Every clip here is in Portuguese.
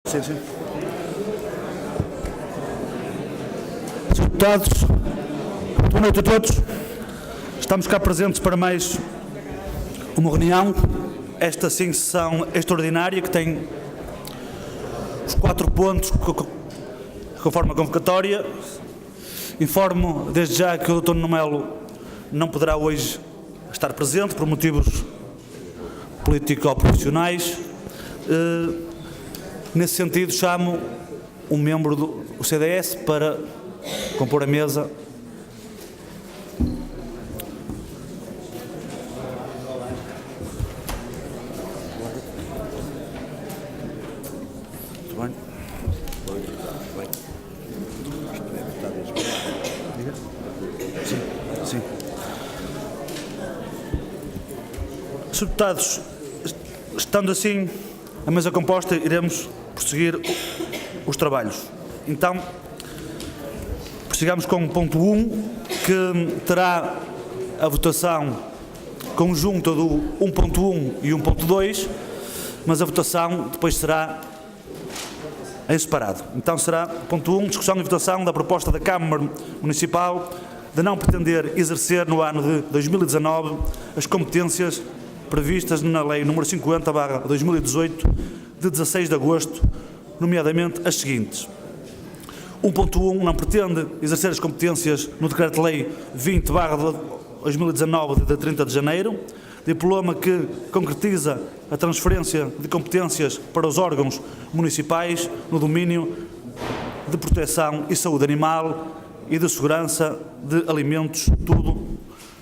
Sim. Senhores deputados, boa noite a todos. Estamos cá presentes para mais uma reunião, esta sim sessão extraordinária que tem os 4 pontos conforme a convocatória. Informo desde já que o Dr. Nuno Melo não poderá hoje estar presente por motivos político-profissionais. Nesse sentido, chamo um membro do CDS para compor a mesa. Muito bem. Sim. Senhores deputados, estando assim a mesa composta, iremos prosseguir os trabalhos. Então, prossigamos com o ponto 1, que terá a votação conjunta do 1.1 e 1.2, mas a votação depois será em separado. Então será ponto 1, discussão e votação da proposta da Câmara Municipal de não pretender exercer no ano de 2019 as competências previstas na Lei nº 50/2018, de 16 de agosto, nomeadamente as seguintes. 1.1 não pretende exercer as competências no Decreto-Lei 20/2019, de 30 de janeiro, diploma que concretiza a transferência de competências para os órgãos municipais no domínio de proteção e saúde animal e de segurança de alimentos, tudo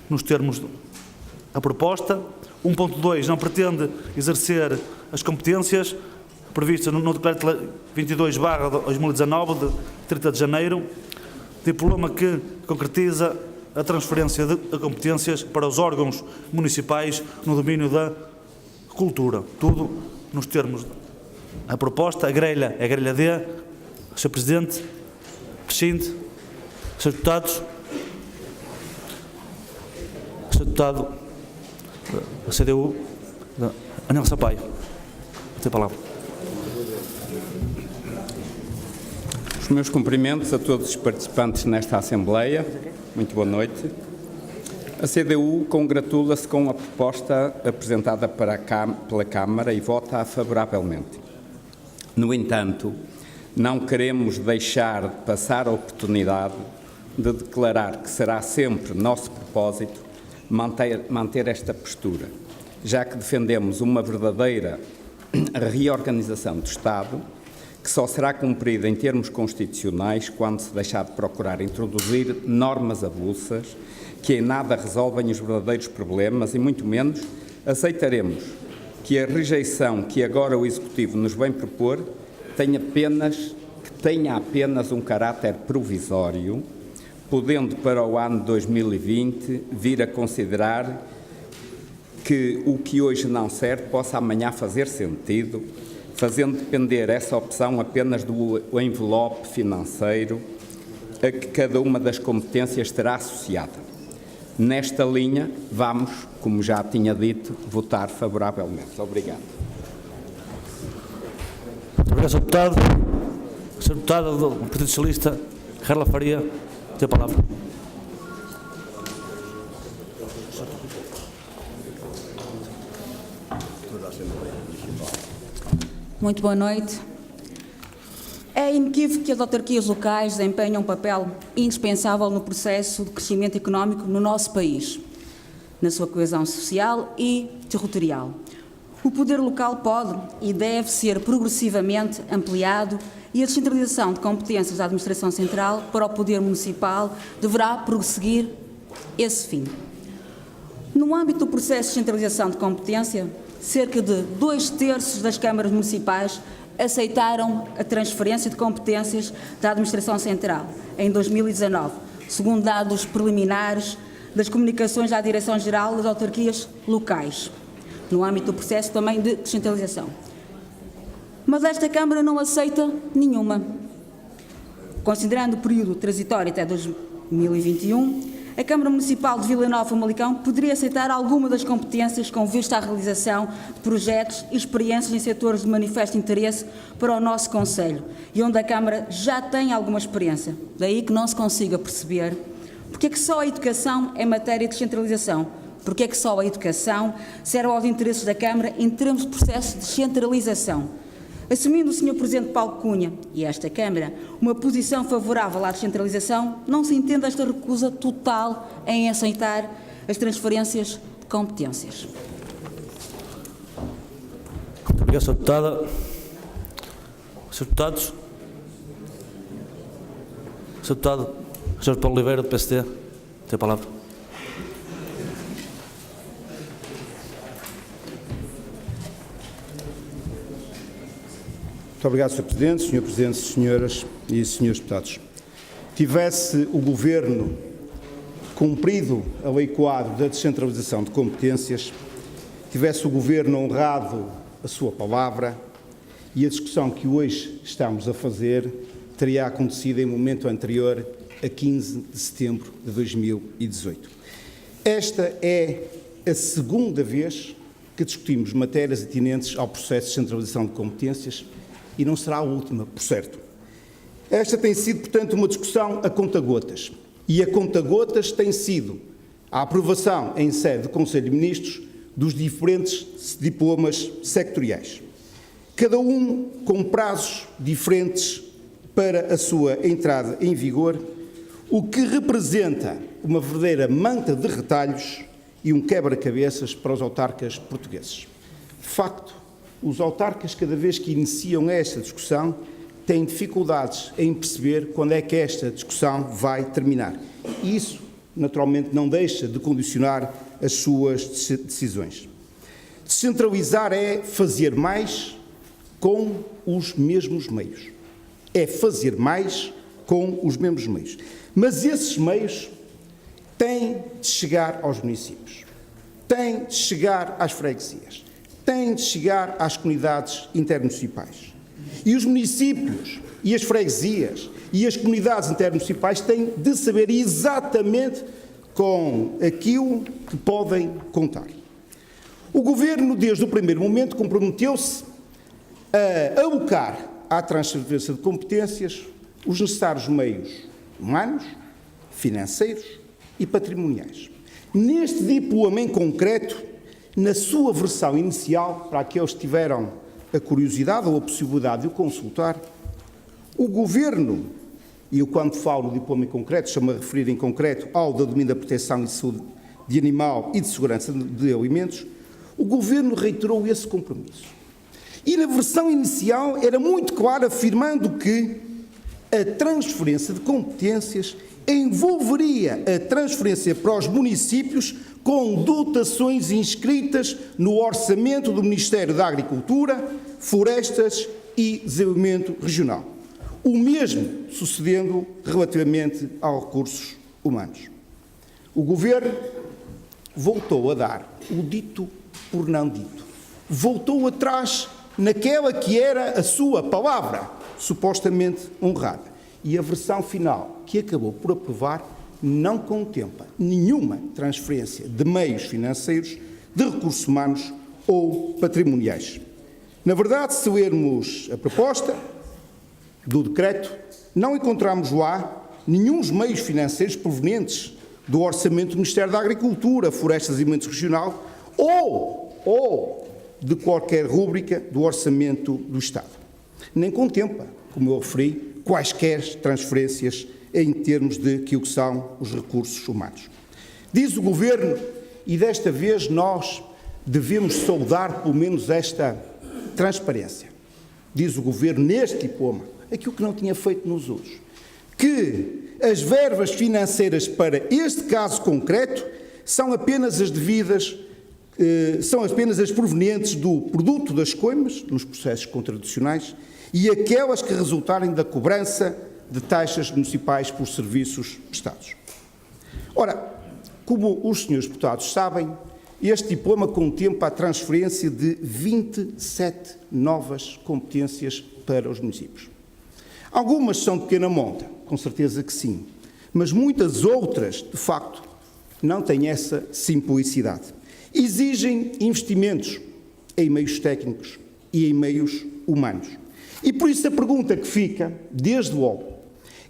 nos termos da proposta. 1.2 não pretende exercer as competências previstas no Decreto 22/2019, de 30 de janeiro, diploma que concretiza a transferência de competências para os órgãos municipais no domínio da cultura, tudo nos termos da proposta. A grelha é a grelha D. Sr. Presidente, prescinde. Sr. Deputados, Sr. Deputado da CDU, Anel Sampaio, tem a palavra. Os meus cumprimentos a todos os participantes nesta Assembleia. Muito boa noite. A CDU congratula-se com a proposta apresentada pela Câmara e vota favoravelmente. No entanto, não queremos deixar passar a oportunidade de declarar que será sempre nosso propósito manter esta postura, já que defendemos uma verdadeira reorganização do Estado, que só será cumprida em termos constitucionais quando se deixar de procurar introduzir normas avulsas que em nada resolvem os verdadeiros problemas e muito menos aceitaremos que a rejeição que agora o Executivo nos vem propor tenha apenas um caráter provisório, podendo para o ano 2020 vir a considerar que o que hoje não serve possa amanhã fazer sentido, fazendo depender essa opção apenas do envelope financeiro a que cada uma das competências estará associada. Nesta linha, vamos, como já tinha dito, votar favoravelmente. Obrigado. Obrigado, Sr. Deputado. Sr. Deputado do Partido Socialista, Carla Faria, tem a palavra. Muito boa noite. É inequívoco que as autarquias locais desempenham um papel indispensável no processo de crescimento económico no nosso país, na sua coesão social e territorial. O poder local pode e deve ser progressivamente ampliado e a descentralização de competências da Administração Central para o poder municipal deverá prosseguir esse fim. No âmbito do processo de descentralização de competência, cerca de 2/3 das câmaras municipais aceitaram a transferência de competências da Administração Central em 2019, segundo dados preliminares das comunicações da Direção-Geral das Autarquias Locais, no âmbito do processo também de descentralização. Mas esta Câmara não aceita nenhuma. Considerando o período transitório até 2021, a Câmara Municipal de Vila Nova de Famalicão poderia aceitar alguma das competências com vista à realização de projetos e experiências em setores de manifesto interesse para o nosso Conselho e onde a Câmara já tem alguma experiência. Daí que não se consiga perceber porque é que só a educação é matéria de descentralização, porque é que só a educação serve aos interesses da Câmara em termos de processo de descentralização. Assumindo o Sr. Presidente Paulo Cunha e esta Câmara uma posição favorável à descentralização, não se entende esta recusa total em aceitar as transferências de competências. Muito obrigado, Sra. Deputada. Srs. Deputados. Sr. Deputado Jorge Paulo Oliveira, do PSD, tem a palavra. Muito obrigado, Sr. Presidente, Sr. Presidente, senhoras e senhores deputados. Tivesse o Governo cumprido a lei quadro da descentralização de competências, tivesse o Governo honrado a sua palavra e a discussão que hoje estamos a fazer teria acontecido em momento anterior a 15 de setembro de 2018. Esta é a segunda vez que discutimos matérias atinentes ao processo de descentralização de competências e não será a última, por certo. Esta tem sido, portanto, uma discussão a conta-gotas. E a conta-gotas tem sido a aprovação em sede do Conselho de Ministros dos diferentes diplomas sectoriais. Cada um com prazos diferentes para a sua entrada em vigor, o que representa uma verdadeira manta de retalhos e um quebra-cabeças para os autarcas portugueses. De facto, os autarcas, cada vez que iniciam esta discussão, têm dificuldades em perceber quando é que esta discussão vai terminar. E isso, naturalmente, não deixa de condicionar as suas decisões. Descentralizar é fazer mais com os mesmos meios. É fazer mais com os mesmos meios. Mas esses meios têm de chegar aos municípios, têm de chegar às freguesias, têm de chegar às comunidades intermunicipais. E os municípios e as freguesias e as comunidades intermunicipais têm de saber exatamente com aquilo que podem contar. O Governo, desde o primeiro momento, comprometeu-se a alocar à transferência de competências os necessários meios humanos, financeiros e patrimoniais. Neste diploma em concreto, na sua versão inicial, para aqueles que tiveram a curiosidade ou a possibilidade de o consultar, o Governo, e eu quando falo no diploma em concreto, chamo a referir em concreto ao da domínio da proteção e saúde de animal e de segurança de alimentos, o Governo reiterou esse compromisso. E na versão inicial era muito claro, afirmando que a transferência de competências envolveria a transferência para os municípios com dotações inscritas no orçamento do Ministério da Agricultura, Florestas e Desenvolvimento Regional. O mesmo sucedendo relativamente aos recursos humanos. O Governo voltou a dar o dito por não dito. Voltou atrás naquela que era a sua palavra, supostamente honrada. E a versão final, que acabou por aprovar, não contempla nenhuma transferência de meios financeiros, de recursos humanos ou patrimoniais. Na verdade, se lermos a proposta do decreto, não encontramos lá nenhum meios financeiros provenientes do orçamento do Ministério da Agricultura, Florestas e Desenvolvimento Regional ou de qualquer rúbrica do orçamento do Estado. Nem contempla, como eu referi, quaisquer transferências em termos de que são os recursos humanos. Diz o Governo, e desta vez nós devemos saudar pelo menos esta transparência, diz o Governo neste diploma, aquilo que não tinha feito nos outros, que as verbas financeiras para este caso concreto são apenas as devidas, são apenas as provenientes do produto das coimas, nos processos contradicionais, e aquelas que resultarem da cobrança de taxas municipais por serviços prestados. Ora, como os senhores deputados sabem, este diploma contempla a transferência de 27 novas competências para os municípios. Algumas são de pequena monta, com certeza que sim, mas muitas outras, de facto, não têm essa simplicidade. Exigem investimentos em meios técnicos e em meios humanos. E por isso a pergunta que fica, desde logo,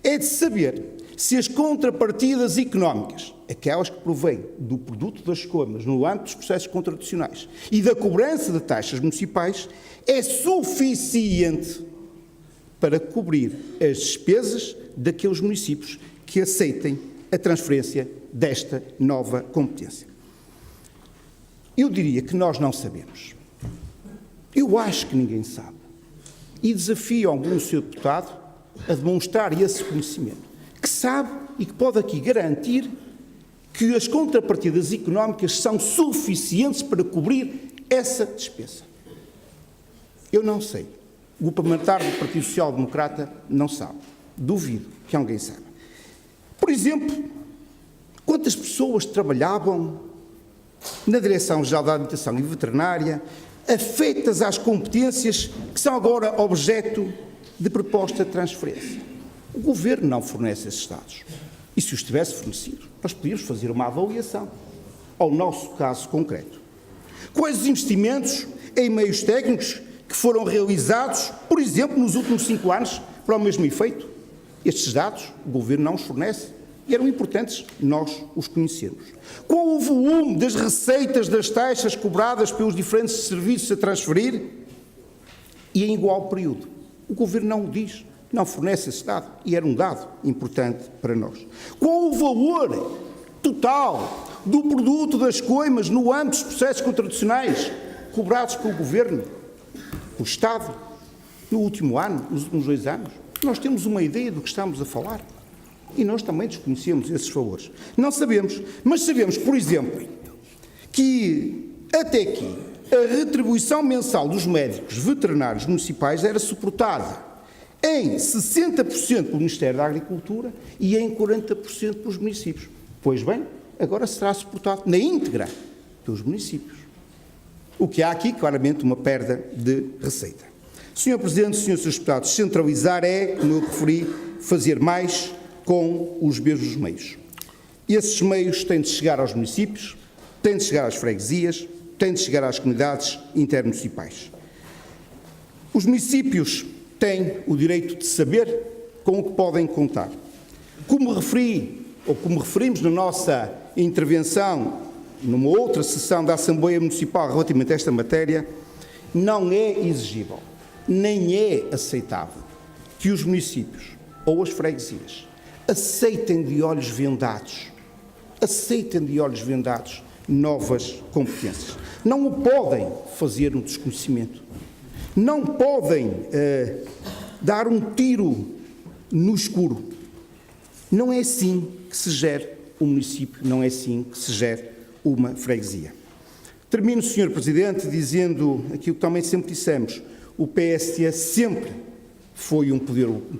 é de saber se as contrapartidas económicas, aquelas que provêm do produto das escolhas no âmbito dos processos contradicionais e da cobrança de taxas municipais, é suficiente para cobrir as despesas daqueles municípios que aceitem a transferência desta nova competência. Eu diria que nós não sabemos. Eu acho que ninguém sabe. E desafio algum senhor deputado a demonstrar esse conhecimento, que sabe e que pode aqui garantir que as contrapartidas económicas são suficientes para cobrir essa despesa. Eu não sei. O parlamentar do Partido Social Democrata não sabe. Duvido que alguém saiba. Por exemplo, quantas pessoas trabalhavam na Direção-Geral da Alimentação e Veterinária afetas às competências que são agora objeto de proposta de transferência? O Governo não fornece esses dados. E se os tivesse fornecido, nós podíamos fazer uma avaliação ao nosso caso concreto. Quais os investimentos em meios técnicos que foram realizados, por exemplo, nos últimos 5 anos, para o mesmo efeito? Estes dados o Governo não os fornece e eram importantes nós os conhecermos. Qual o volume das receitas das taxas cobradas pelos diferentes serviços a transferir e em igual período? O Governo não o diz, não fornece esse dado e era um dado importante para nós. Qual o valor total do produto das coimas no âmbito dos processos contradicionais cobrados pelo Governo, pelo Estado, no último ano, nos últimos 2 anos? Nós temos uma ideia do que estamos a falar e nós também desconhecemos esses valores. Não sabemos, mas sabemos, por exemplo, que até aqui a retribuição mensal dos médicos veterinários municipais era suportada em 60% pelo Ministério da Agricultura e em 40% pelos municípios. Pois bem, agora será suportado na íntegra pelos municípios. O que há aqui, claramente, uma perda de receita. Sr. Presidente, Srs. Deputados, centralizar é, como eu referi, fazer mais com os mesmos meios. Esses meios têm de chegar aos municípios, têm de chegar às freguesias, têm de chegar às comunidades intermunicipais. Os municípios têm o direito de saber com o que podem contar. Como referi, ou como referimos na nossa intervenção numa outra sessão da Assembleia Municipal relativamente a esta matéria, não é exigível, nem é aceitável que os municípios ou as freguesias aceitem de olhos vendados novas competências. Não o podem fazer no desconhecimento. Não podem dar um tiro no escuro. Não é assim que se gera um município, não é assim que se gera uma freguesia. Termino, Sr. Presidente, dizendo aquilo que também sempre dissemos: o PSD sempre foi um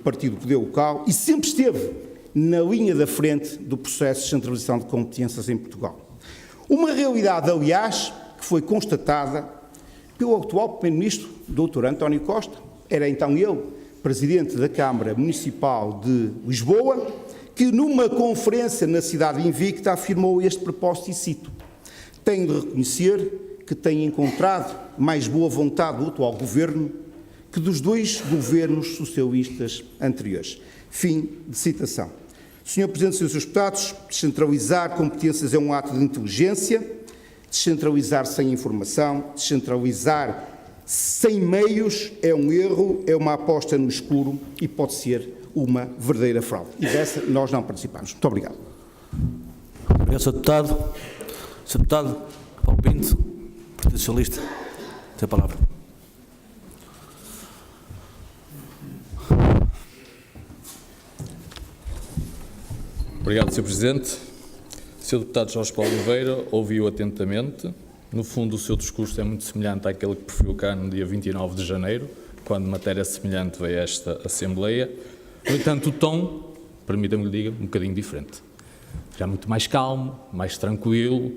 partido de poder local e sempre esteve na linha da frente do processo de descentralização de competências em Portugal. Uma realidade, aliás, que foi constatada pelo atual Primeiro-Ministro, Dr. António Costa, era então ele Presidente da Câmara Municipal de Lisboa, que numa conferência na cidade invicta afirmou este propósito e cito: tenho de reconhecer que tenho encontrado mais boa vontade do atual Governo que dos 2 governos socialistas anteriores. Fim de citação. Sr. Presidente, Srs. Deputados, descentralizar competências é um ato de inteligência, descentralizar sem informação, descentralizar sem meios é um erro, é uma aposta no escuro e pode ser uma verdadeira fraude. E dessa nós não participamos. Muito obrigado. Obrigado, Sr. Deputado. Sr. Deputado Paulo Pinto, Partido Socialista, tem a palavra. Obrigado, Sr. Presidente. Sr. Deputado Jorge Paulo Oliveira ouviu atentamente. No fundo, o seu discurso é muito semelhante àquele que proferiu cá no dia 29 de janeiro, quando matéria semelhante veio a esta Assembleia. No entanto, o tom, permita-me que diga, um bocadinho diferente. Já muito mais calmo, mais tranquilo,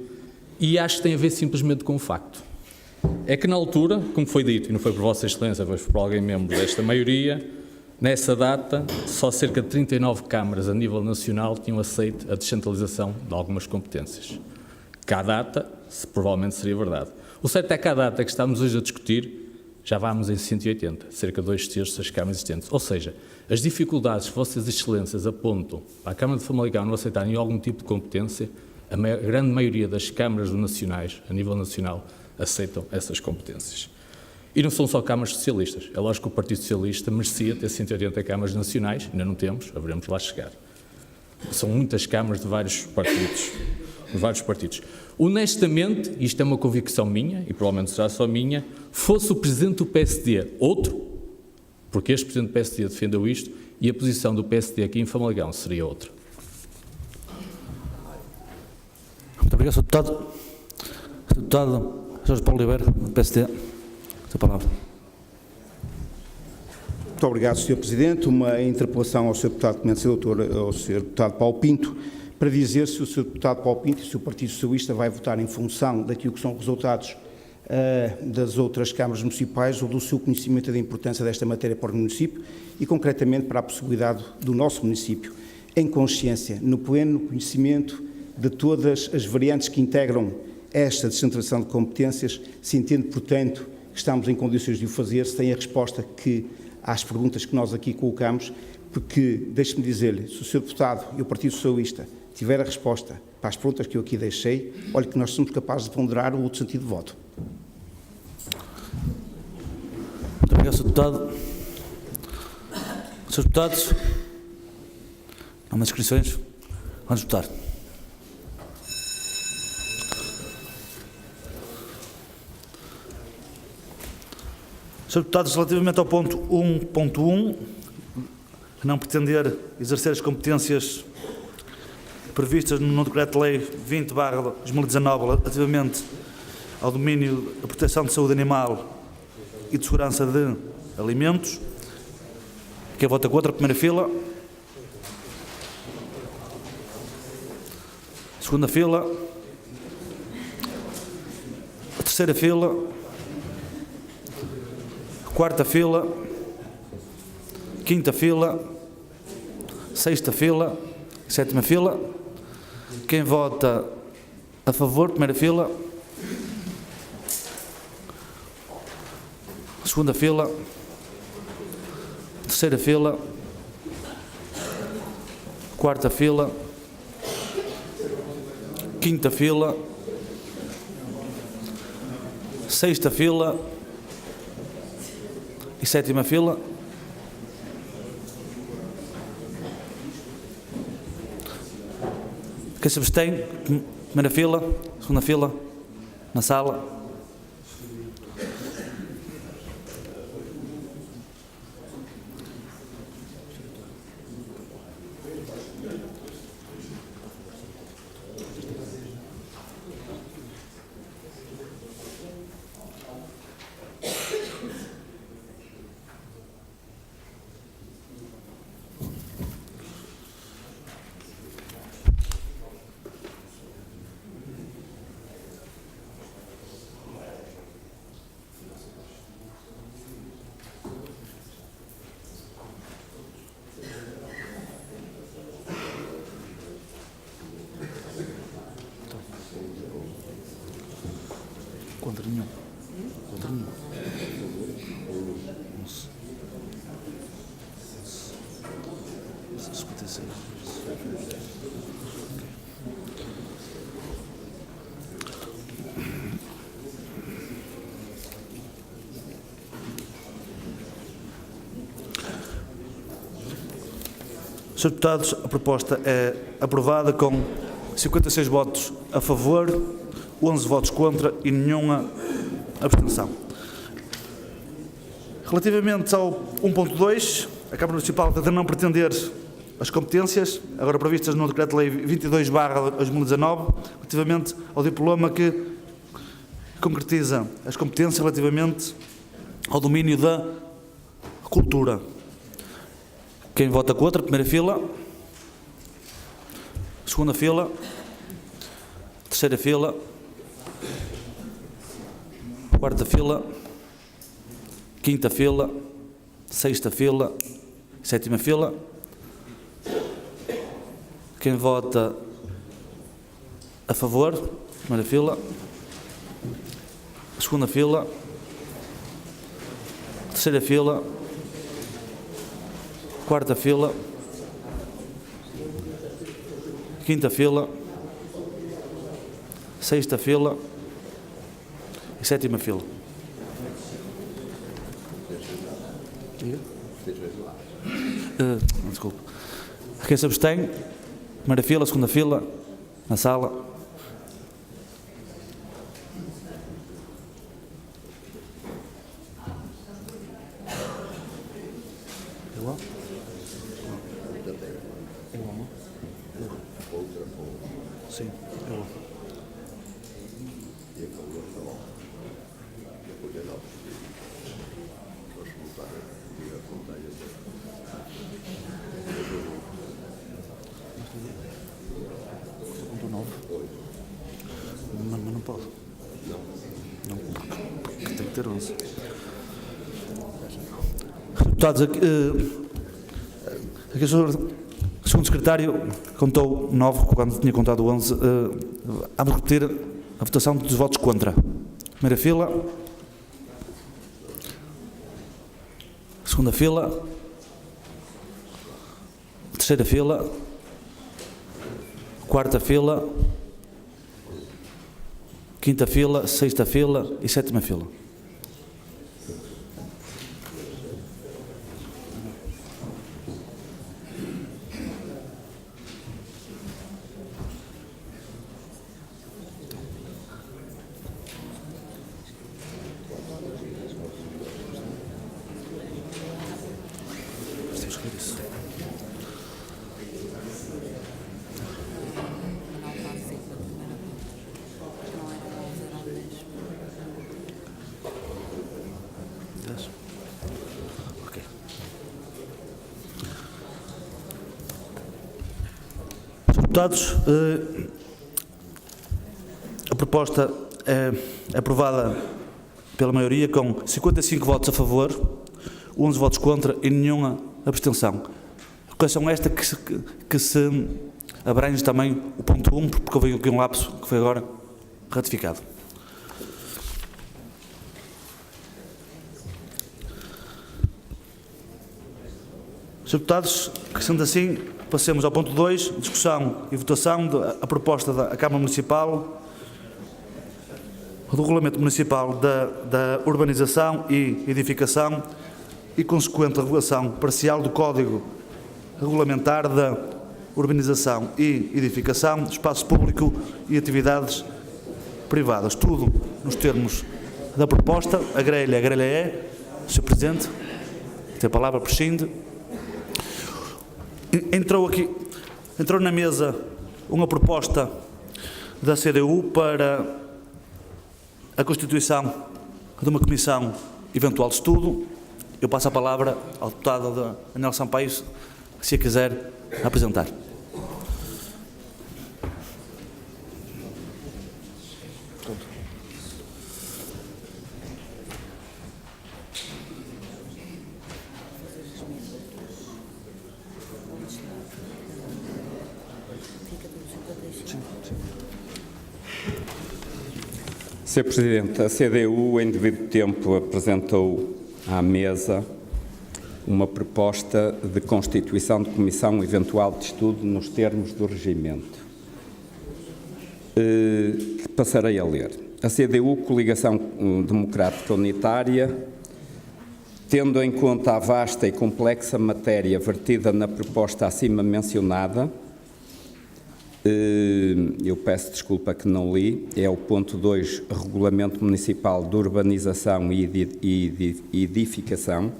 e acho que tem a ver simplesmente com o facto. É que na altura, como foi dito, e não foi por Vossa Excelência, foi por alguém membro desta maioria, Nessa data, só cerca de 39 câmaras a nível nacional tinham aceito a descentralização de algumas competências. Cá data, provavelmente seria verdade. O certo é que à data que estamos hoje a discutir, já vamos em 180, cerca de 2/3 das câmaras existentes. Ou seja, as dificuldades que Vossas Excelências apontam para a Câmara de Famalicão não aceitarem algum tipo de competência, a grande maioria das câmaras nacionais, a nível nacional, aceitam essas competências. E não são só câmaras socialistas. É lógico que o Partido Socialista merecia ter 180 câmaras nacionais, ainda não temos, haveremos lá chegar. São muitas câmaras de vários partidos. Honestamente, isto é uma convicção minha, e provavelmente será só minha, fosse o Presidente do PSD outro, porque este Presidente do PSD defendeu isto, e a posição do PSD aqui em Famalicão seria outra. Muito obrigado, Sr. Deputado. Sr. Deputado Jorge Paulo Oliveira, do PSD. A palavra. Muito obrigado, Sr. Presidente. Uma interpelação ao Sr. Deputado Clemente Doutor, ao Sr. Deputado Paulo Pinto, para dizer se o Sr. Deputado Paulo Pinto e se o Partido Socialista vai votar em função daquilo que são os resultados das outras câmaras municipais ou do seu conhecimento da importância desta matéria para o município e, concretamente, para a possibilidade do nosso município, em consciência, no pleno conhecimento de todas as variantes que integram esta descentralização de competências, se entende, portanto, que estamos em condições de o fazer, se tem a resposta às perguntas que nós aqui colocamos, porque, deixe-me dizer-lhe, se o Sr. Deputado e o Partido Socialista tiver a resposta para as perguntas que eu aqui deixei, olhe que nós somos capazes de ponderar o outro sentido de voto. Muito obrigado, Sr. Deputado. Srs. Deputados, não há mais inscrições? Vamos votar. Srs. Deputados, relativamente ao ponto 1.1, não pretender exercer as competências previstas no Decreto-Lei 20/2019 relativamente ao domínio da proteção de saúde animal e de segurança de alimentos. Quem vota contra? Primeira fila. Segunda fila. A terceira fila. Quarta fila. Quinta fila. Sexta fila. Sétima fila. Quem vota a favor? Primeira fila. Segunda fila. Terceira fila. Quarta fila. Quinta fila. Sexta fila. E sétima fila. Quem se abstém? Primeira fila. Segunda fila. Na sala. Contra nenhum. Contra nenhum. 56. Srs. Deputados, a proposta é aprovada com 56 votos a favor, 11 votos contra e nenhuma abstenção. Relativamente ao 1.2, a Câmara Municipal tenta não pretender as competências, agora previstas no Decreto-Lei 22/2019, relativamente ao diploma que concretiza as competências relativamente ao domínio da cultura. Quem vota contra? Primeira fila. Segunda fila. Terceira fila. Quarta fila. Quinta fila. Sexta fila. e sétima fila. Quem vota a favor, primeira fila. Segunda fila. Terceira fila. Quarta fila. Quinta fila. Sexta fila. E sétima fila. Desculpe. Quem se abstém? Primeira fila, segunda fila, na sala. Igual? Sim, igual. Mas não pode. Não, porque tem que ter 11. Deputados, aqui o segundo secretário contou 9, quando tinha contado 11. Vamos repetir a votação dos votos contra. Primeira fila. Segunda fila. Terceira fila. Quarta fila. Quinta fila, sexta fila e sétima fila. Ok. Deputados, a proposta é aprovada pela maioria com 55 votos a favor, 11 votos contra e nenhuma abstenção. A correção esta que se abrange também o ponto 1, porque houve aqui um lapso que foi agora ratificado. Senhores deputados, sendo assim, passemos ao ponto 2, discussão e votação da proposta da Câmara Municipal do Regulamento Municipal da Urbanização e Edificação e consequente regulação parcial do Código Regulamentar da Urbanização e Edificação, Espaço Público e Atividades Privadas. Tudo nos termos da proposta. A grelha é. Sr. Presidente, tem a palavra, prescinde. Entrou na mesa uma proposta da CDU para a constituição de uma comissão eventual de estudo. Eu passo a palavra ao deputado Daniel Sampaio, se a quiser apresentar. Sr. Presidente, a CDU, em devido tempo, apresentou à mesa uma proposta de constituição de comissão eventual de estudo nos termos do regimento, que passarei a ler. A CDU, Coligação Democrática Unitária, tendo em conta a vasta e complexa matéria vertida na proposta acima mencionada, eu peço desculpa que não li, é o ponto 2, Regulamento Municipal de Urbanização e Edificação.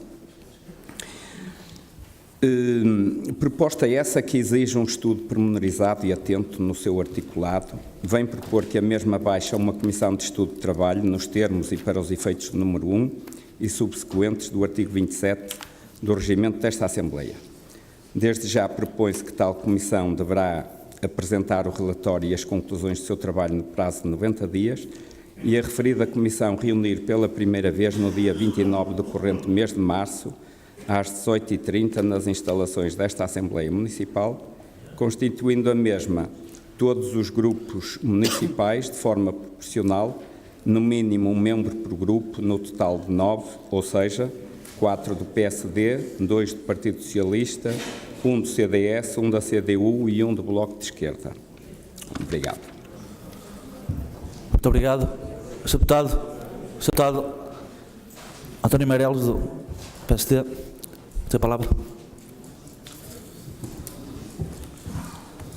Proposta essa que exige um estudo pormenorizado e atento no seu articulado, vem propor que a mesma baixe a uma comissão de estudo de trabalho nos termos e para os efeitos do número 1 e subsequentes do artigo 27 do regimento desta Assembleia. Desde já propõe-se que tal comissão deverá apresentar o relatório e as conclusões do seu trabalho no prazo de 90 dias e a referida comissão reunir pela primeira vez no dia 29 do corrente mês de março às 18h30 nas instalações desta Assembleia Municipal, constituindo a mesma todos os grupos municipais de forma proporcional, no mínimo um membro por grupo, no total de 9, ou seja, 4 do PSD, 2 do Partido Socialista, 1 do CDS, 1 da CDU e 1 do Bloco de Esquerda. Obrigado. Muito obrigado. Sr. Deputado António Meireles, do PSD, tem a palavra.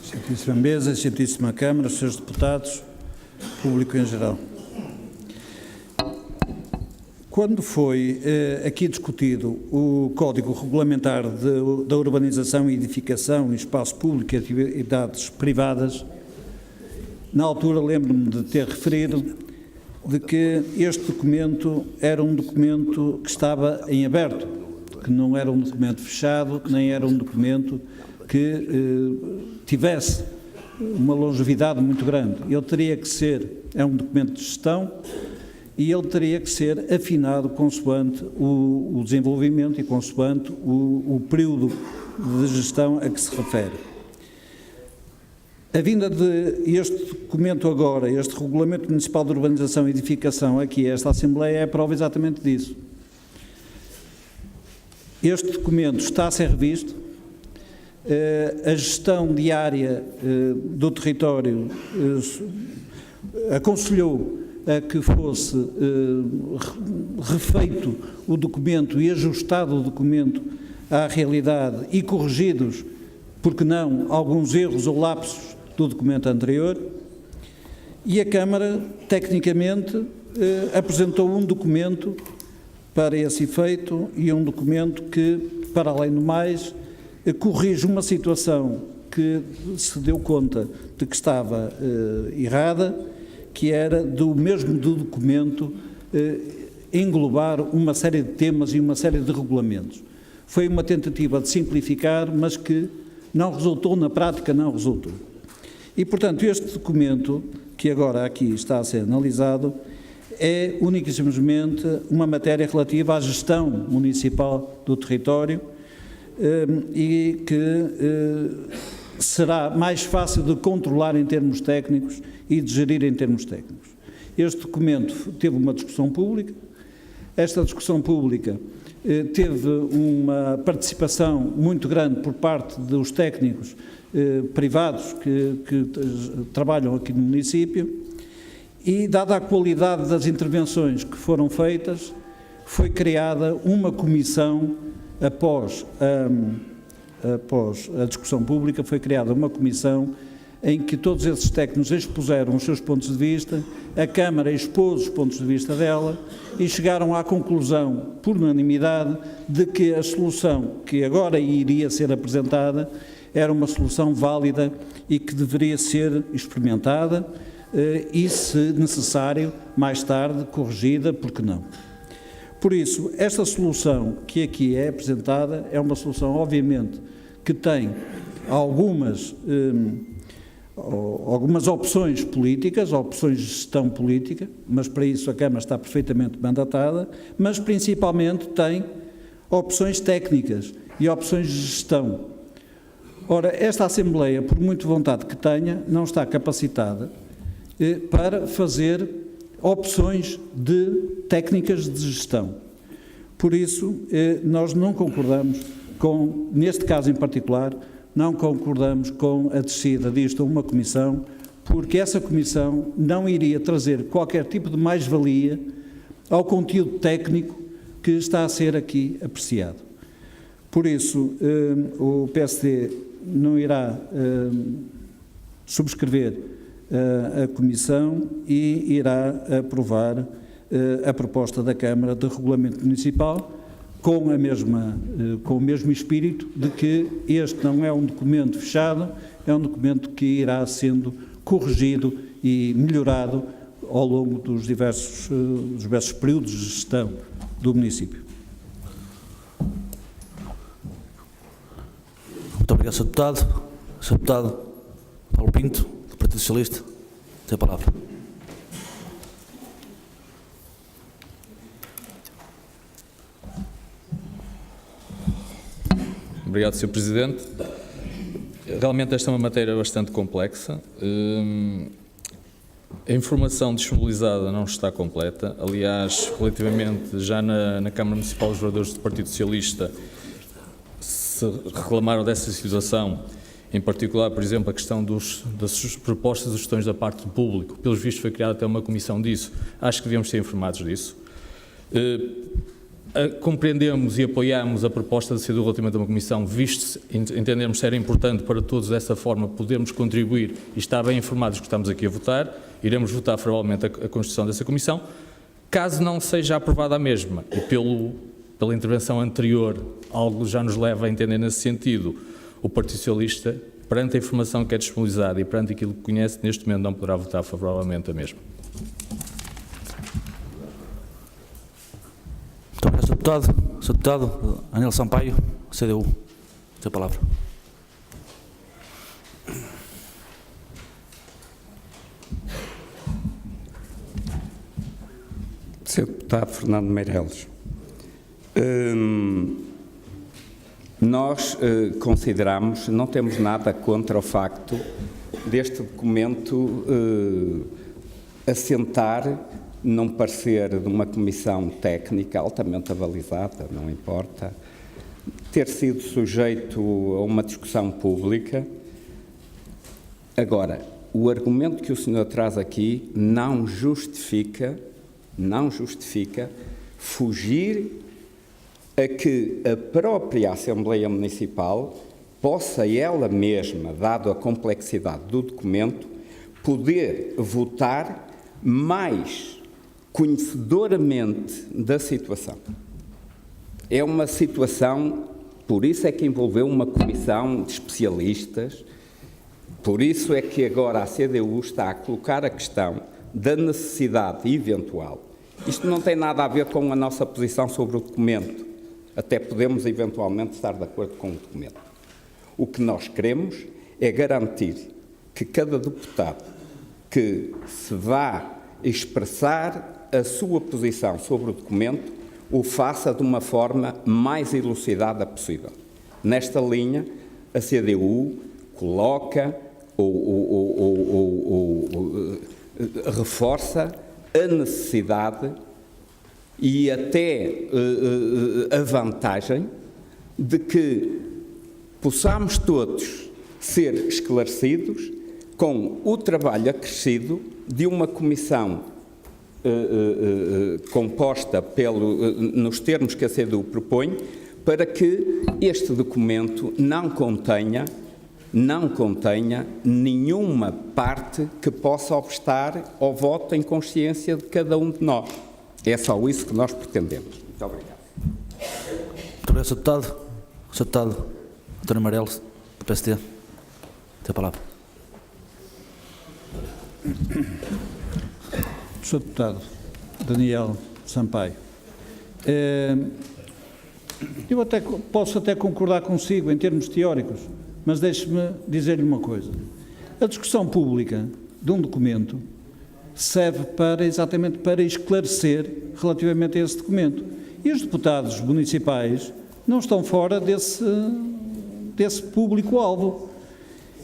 Excelentíssima Mesa, Excelentíssima Câmara, Srs. Deputados, público em geral. Quando foi aqui discutido o Código Regulamentar da Urbanização e Edificação em Espaço Público e Atividades Privadas, na altura lembro-me de ter referido de que este documento era um documento que estava em aberto, que não era um documento fechado, nem era um documento que tivesse uma longevidade muito grande. Ele teria que ser, é um documento de gestão, e ele teria que ser afinado consoante o desenvolvimento e consoante o período de gestão a que se refere. A vinda de este documento agora, este Regulamento Municipal de Urbanização e Edificação, aqui a esta Assembleia, é a prova exatamente disso. Este documento está a ser revisto, a gestão diária do território aconselhou a que fosse refeito o documento e ajustado o documento à realidade e corrigidos, porque não, alguns erros ou lapsos do documento anterior, e a Câmara, tecnicamente, apresentou um documento para esse efeito e um documento que, para além do mais, corrige uma situação que se deu conta de que estava errada, que era do mesmo do documento englobar uma série de temas e uma série de regulamentos. Foi uma tentativa de simplificar, mas que não resultou, na prática não resultou. E, portanto, este documento, que agora aqui está a ser analisado, é única e simplesmente uma matéria relativa à gestão municipal do território e que será mais fácil de controlar em termos técnicos e de gerir em termos técnicos. Este documento teve uma discussão pública. Esta discussão pública teve uma participação muito grande por parte dos técnicos privados que trabalham aqui no município e, dada a qualidade das intervenções que foram feitas, foi criada uma comissão após a discussão pública, foi criada uma comissão em que todos esses técnicos expuseram os seus pontos de vista, a Câmara expôs os pontos de vista dela e chegaram à conclusão, por unanimidade, de que a solução que agora iria ser apresentada era uma solução válida e que deveria ser experimentada e, se necessário, mais tarde corrigida, porque não. Por isso, esta solução que aqui é apresentada é uma solução, obviamente, que tem algumas opções políticas, opções de gestão política, mas para isso a Câmara está perfeitamente mandatada, mas principalmente tem opções técnicas e opções de gestão. Ora, esta Assembleia, por muito vontade que tenha, não está capacitada para fazer opções de técnicas de gestão. Por isso, nós não concordamos com, neste caso em particular, não concordamos com a descida disto a uma comissão, porque essa comissão não iria trazer qualquer tipo de mais-valia ao conteúdo técnico que está a ser aqui apreciado. Por isso, o PSD não irá subscrever a comissão e irá aprovar a proposta da Câmara de Regulamento Municipal com o mesmo espírito de que este não é um documento fechado, é um documento que irá sendo corrigido e melhorado ao longo dos diversos períodos de gestão do município. Muito obrigado, Sr. Deputado. Sr. Deputado Paulo Pinto, do Partido Socialista, tem a palavra. Obrigado, Sr. Presidente. Realmente esta é uma matéria bastante complexa. A informação disponibilizada não está completa. Aliás, relativamente, já na Câmara Municipal, os vereadores do Partido Socialista se reclamaram dessa situação, em particular, por exemplo, a questão das propostas e sugestões da parte do público. Pelos vistos, foi criada até uma comissão disso. Acho que devíamos ser informados disso. Compreendemos e apoiamos a proposta da CDU relativamente a uma comissão, visto entendermos que era importante para todos dessa forma podermos contribuir e estar bem informados que estamos aqui a votar. Iremos votar favoravelmente a constituição dessa comissão. Caso não seja aprovada a mesma, e pela intervenção anterior, algo já nos leva a entender nesse sentido, o Partido Socialista, perante a informação que é disponibilizada e perante aquilo que conhece, neste momento não poderá votar favoravelmente a mesma. Muito obrigado, Sr. Deputado. Anel Sampaio, CDU. Tem a palavra. Sr. Deputado Fernando Meireles, nós consideramos, não temos nada contra o facto deste documento assentar num parecer de uma comissão técnica altamente avalizada, não importa, ter sido sujeito a uma discussão pública. Agora, o argumento que o senhor traz aqui não justifica fugir a que a própria Assembleia Municipal possa ela mesma, dado a complexidade do documento, poder votar mais conhecedoramente da situação. É uma situação, por isso é que envolveu uma comissão de especialistas, por isso é que agora a CDU está a colocar a questão da necessidade eventual. Isto não tem nada a ver com a nossa posição sobre o documento, até podemos eventualmente estar de acordo com o documento. O que nós queremos é garantir que cada deputado que se vá expressar a sua posição sobre o documento o faça de uma forma mais elucidada possível. Nesta linha, a CDU coloca reforça a necessidade e até a vantagem de que possamos todos ser esclarecidos com o trabalho acrescido de uma comissão composta nos termos que a CDU propõe, para que este documento não contenha nenhuma parte que possa obstar ao voto em consciência de cada um de nós. É só isso que nós pretendemos. Muito obrigado. Muito obrigado, Sr. Deputado. Sr. Deputado António Meireles, do PSD. Tem a palavra. Sr. Deputado Daniel Sampaio, eu posso até concordar consigo em termos teóricos, mas deixe-me dizer-lhe uma coisa. A discussão pública de um documento serve exatamente para esclarecer relativamente a esse documento. E os deputados municipais não estão fora desse público-alvo.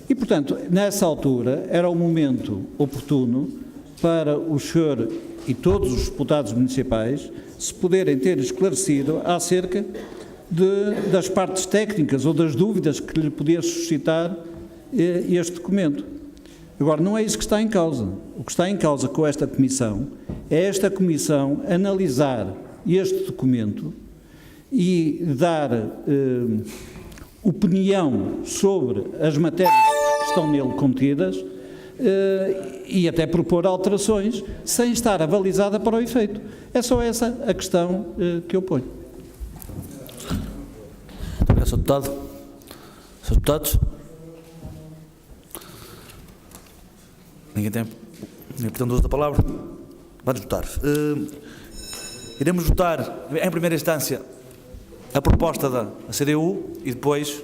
E, portanto, nessa altura, era o momento oportuno para o senhor e todos os deputados municipais se poderem ter esclarecido acerca das partes técnicas ou das dúvidas que lhe podia suscitar este documento. Agora, não é isso que está em causa. O que está em causa com esta comissão é esta comissão analisar este documento e dar opinião sobre as matérias que estão nele contidas e até propor alterações sem estar avalizada para o efeito. É só essa a questão que eu ponho. Muito obrigado, Sr. Deputado. Srs. Deputados? Ninguém pretende uso da palavra? Vamos votar. Iremos votar, em primeira instância, a proposta da CDU e depois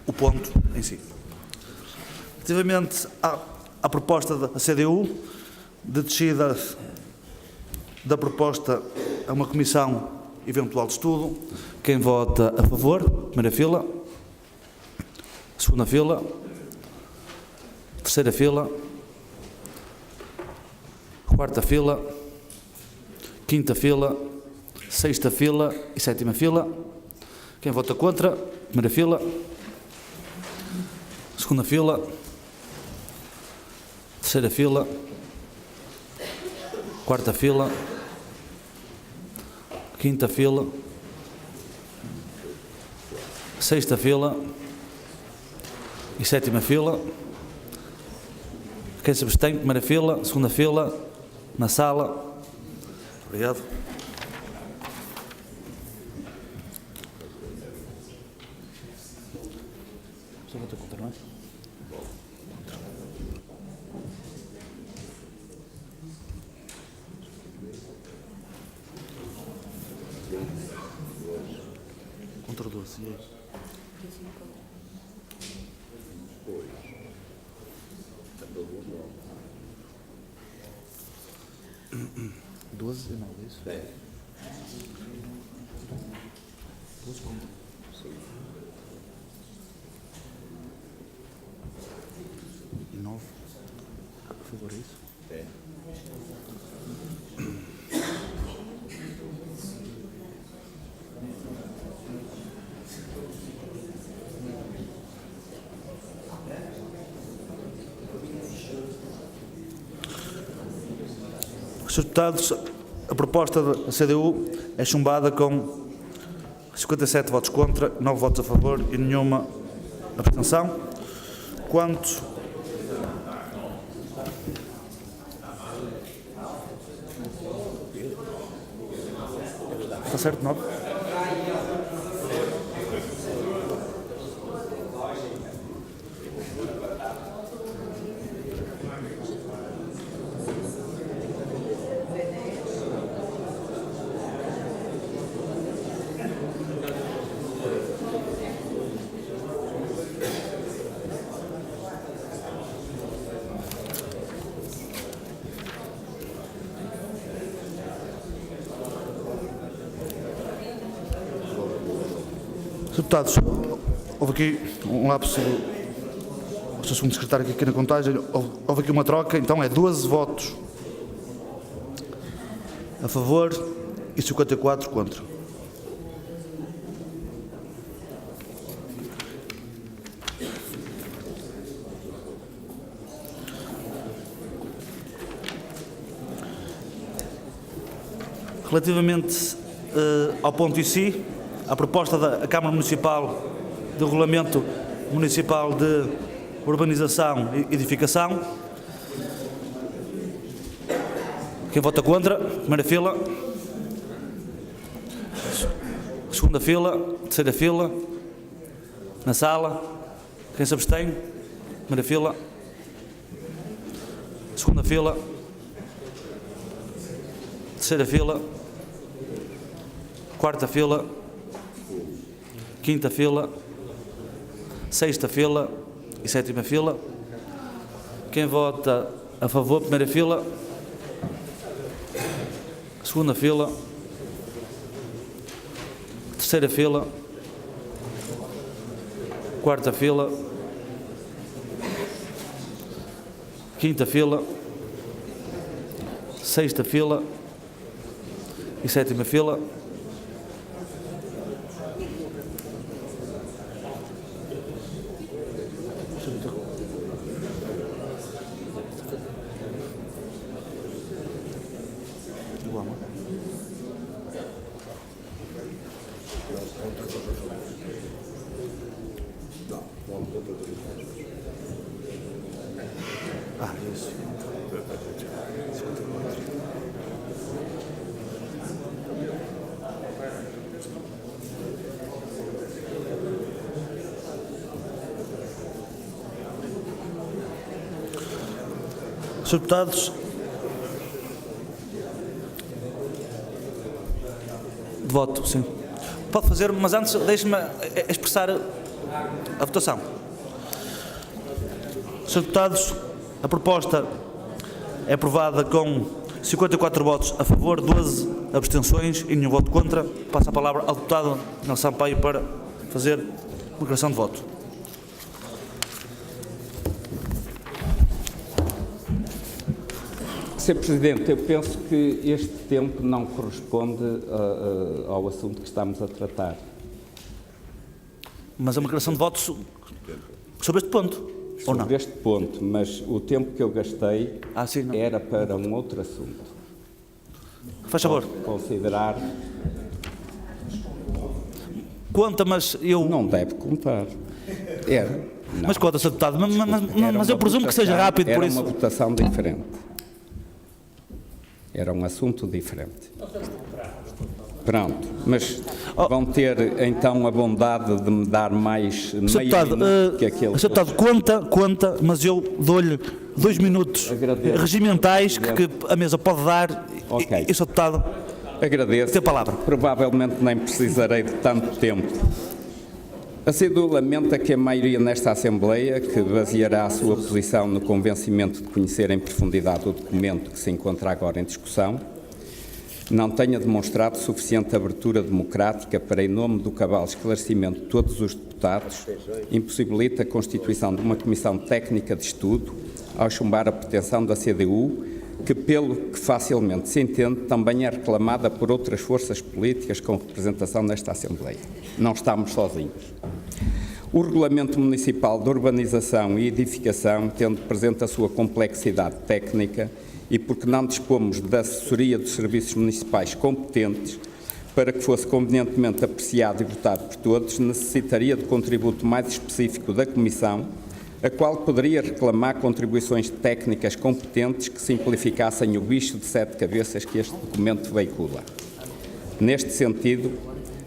o ponto em si. Relativamente à proposta da CDU, de descida da proposta a uma comissão eventual de estudo, quem vota a favor, primeira fila, segunda fila, terceira fila, quarta fila, quinta fila, sexta fila e sétima fila. Quem vota contra? Primeira fila, segunda fila, terceira fila, quarta fila, quinta fila, sexta fila e sétima fila. Quem se abstém? Primeira fila, segunda fila, na sala. Obrigado. Só vou ter contra, não é? Contra 12. 12 e 9, é isso? 12 contra. E 9. Por favor, é isso? Senhores deputados, a proposta da CDU é chumbada com 57 votos contra, 9 votos a favor e nenhuma abstenção. Quanto está certo, 9? Deputados, houve aqui um lapso do Sr. Segundo Secretário aqui na contagem, houve aqui uma troca, então é 12 votos a favor e 54 contra. Relativamente ao ponto em si, a proposta da Câmara Municipal de Regulamento Municipal de Urbanização e Edificação. Quem vota contra? Primeira fila. Segunda fila. Terceira fila. Na sala. Quem se abstém? Primeira fila. Segunda fila. Terceira fila. Quarta fila. Quinta fila, sexta fila e sétima fila. Quem vota a favor, primeira fila, segunda fila, terceira fila, quarta fila, quinta fila, sexta fila e sétima fila. Isso. Senhores deputados, de voto, sim. Pode fazer, mas antes deixe-me expressar a votação. Senhores deputados, a proposta é aprovada com 54 votos a favor, 12 abstenções e nenhum voto contra. Passo a palavra ao deputado Nelson Sampaio para fazer declaração de voto. Sr. Presidente, eu penso que este tempo não corresponde ao assunto que estamos a tratar. Mas é uma declaração de votos sobre este ponto, ou não? Sobre este ponto, mas o tempo que eu gastei Sim, não. era para um outro assunto. Faz favor. Considerar... Conta, mas eu... Não deve contar. Era. Não. Mas conta, Sr. Deputado, mas eu presumo que seja rápido, por isso... Era uma votação diferente. Era um assunto diferente. Pronto, mas vão ter então a bondade de me dar mais meio minuto que aquele... Sr. Deputado, conta, mas eu dou-lhe 2 minutos regimentais que a mesa pode dar. Ok. E Sr. Deputado, agradeço. tem a palavra. Provavelmente nem precisarei de tanto tempo. A CDU lamenta que a maioria nesta Assembleia, que baseará a sua posição no convencimento de conhecer em profundidade o documento que se encontra agora em discussão, não tenha demonstrado suficiente abertura democrática para, em nome do cabal esclarecimento de todos os deputados, impossibilita a constituição de uma comissão técnica de estudo ao chumbar a pretensão da CDU, que, pelo que facilmente se entende, também é reclamada por outras forças políticas com representação nesta Assembleia. Não estamos sozinhos. O Regulamento Municipal de Urbanização e Edificação, tendo presente a sua complexidade técnica e porque não dispomos da assessoria dos serviços municipais competentes para que fosse convenientemente apreciado e votado por todos, necessitaria de contributo mais específico da Comissão, a qual poderia reclamar contribuições técnicas competentes que simplificassem o bicho de 7 cabeças que este documento veicula. Neste sentido,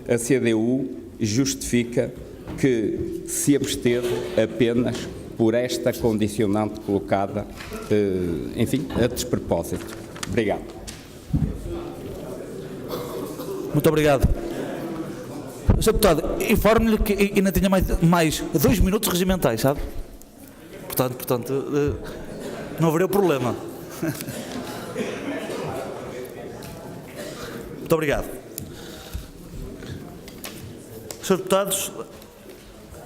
a CDU justifica que se absteve apenas por esta condicionante colocada, enfim, a despropósito. Obrigado. Muito obrigado. Sr. Deputado, informo-lhe que ainda tinha mais 2 minutos regimentais, sabe? Portanto, não haveria problema. Muito obrigado. Srs. Deputados,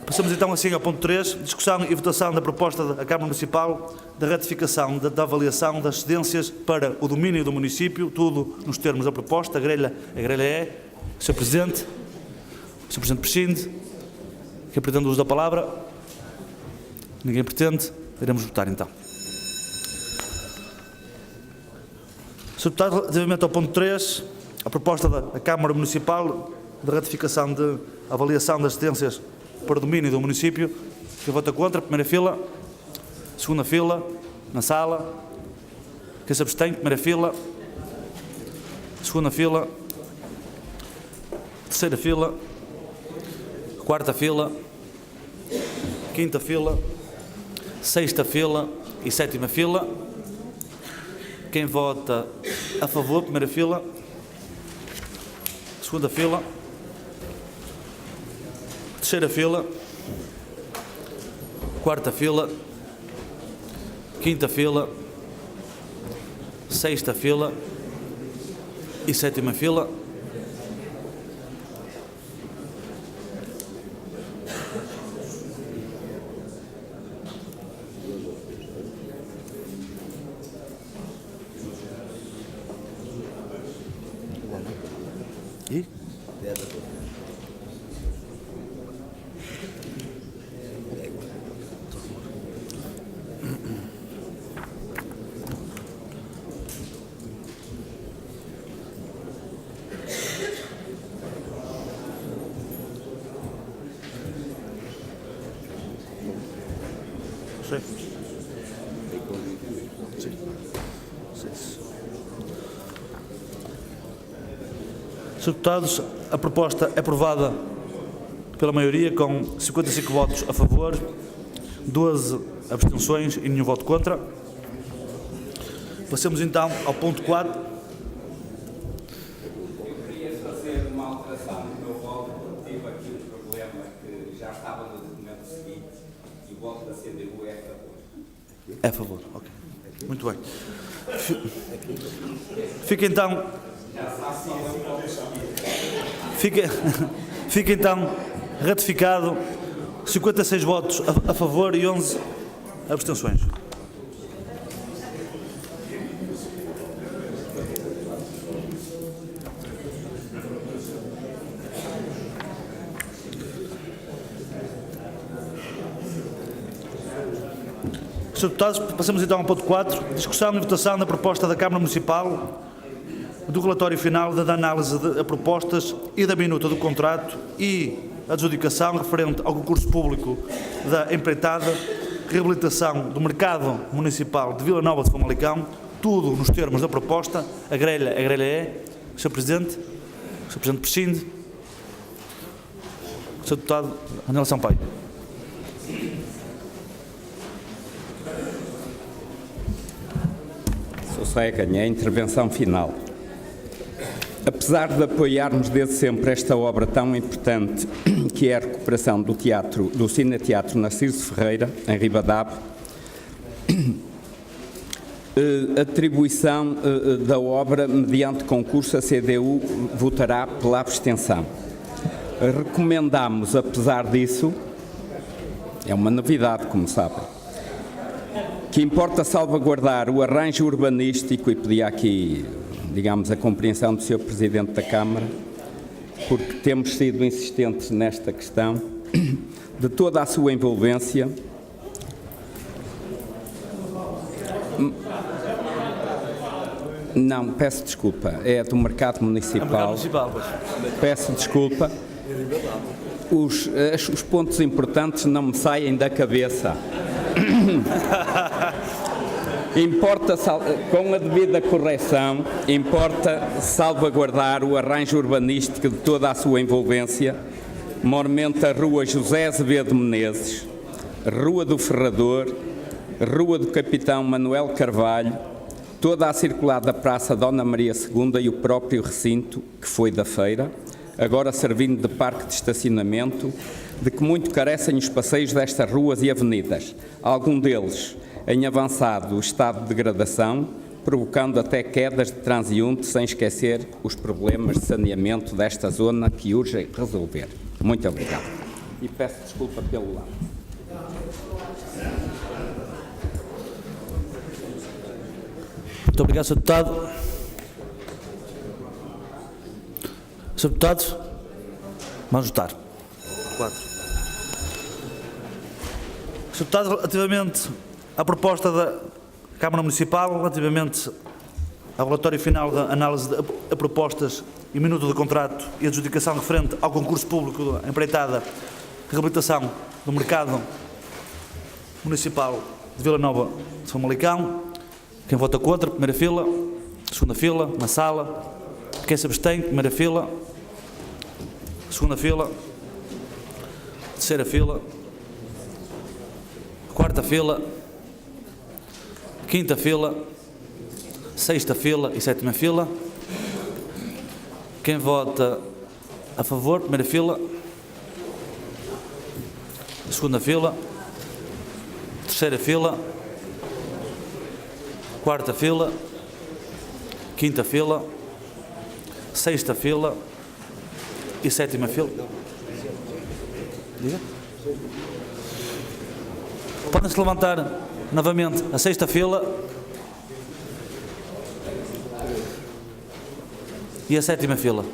passamos então assim ao ponto 3, discussão e votação da proposta da Câmara Municipal da ratificação da avaliação das cedências para o domínio do município, tudo nos termos da proposta. A grelha é. Sr. Presidente, Sr. Presidente prescinde. Quem pretende o uso da palavra? Ninguém pretende. Iremos votar então. Sr. Deputado, relativamente ao ponto 3, a proposta da Câmara Municipal de ratificação de avaliação das cedências para o domínio do município. Quem vota contra? Primeira fila. Segunda fila. Na sala. Quem se abstém? Primeira fila. Segunda fila. Terceira fila. Quarta fila. Quinta fila. Sexta fila e sétima fila. Quem vota a favor? Primeira fila. Segunda fila. Terceira fila, quarta fila, quinta fila, sexta fila e sétima fila. E? Srs. Deputados, a proposta é aprovada pela maioria com 55 votos a favor, 12 abstenções e nenhum voto contra. Passemos então ao ponto 4. Eu queria fazer uma alteração no meu voto, porque tive aqui um problema que já estava no documento seguinte e o voto da CDU é a favor. É a favor, ok. Muito bem. Fica então... Fica então ratificado 56 votos a favor e 11 abstenções. Sr. Deputados, passamos então ao ponto 4, discussão e votação da proposta da Câmara Municipal do relatório final da análise de propostas e da minuta do contrato e adjudicação referente ao concurso público da empreitada reabilitação do mercado municipal de Vila Nova de Famalicão, tudo nos termos da proposta. A grelha é. Sr. Presidente prescinde. Sr. Deputado Anel Sampaio. Sosseguem, a intervenção final. Apesar de apoiarmos desde sempre esta obra tão importante, que é a recuperação do Cine-Teatro Narciso Ferreira, em Ribadave, a atribuição da obra mediante concurso, a CDU votará pela abstenção. Recomendamos, apesar disso, é uma novidade, como sabem, que importa salvaguardar o arranjo urbanístico, e pedir aqui, digamos, a compreensão do Sr. Presidente da Câmara, porque temos sido insistentes nesta questão, de toda a sua envolvência. Não, peço desculpa, é do mercado municipal. Peço desculpa. Os pontos importantes não me saem da cabeça. Importa, com a devida correção, importa salvaguardar o arranjo urbanístico de toda a sua envolvência, mormente a Rua José Azevedo Menezes, Rua do Ferrador, Rua do Capitão Manuel Carvalho, toda a circulada Praça Dona Maria II e o próprio recinto, que foi da feira, agora servindo de parque de estacionamento, de que muito carecem os passeios destas ruas e avenidas, algum deles em avançado estado de degradação, provocando até quedas de transeunte, sem esquecer os problemas de saneamento desta zona que urge resolver. Muito obrigado. E peço desculpa pelo lado. Muito obrigado, Sr. Deputado. Sr. Deputados, vamos votar. 4. Sr. Deputado, relativamente à proposta da Câmara Municipal, relativamente ao relatório final da análise de propostas e minuto de contrato e adjudicação referente ao concurso público da empreitada de reabilitação do mercado municipal de Vila Nova de Famalicão. Quem vota contra, primeira fila, segunda fila, na sala. Quem se abstém, primeira fila, segunda fila, terceira fila, quarta fila, quinta fila, sexta fila e sétima fila. Quem vota a favor, primeira fila, segunda fila, terceira fila, quarta fila, quinta fila, sexta fila e sétima fila. Diga. Podem-se levantar novamente a sexta fila e a sétima fila.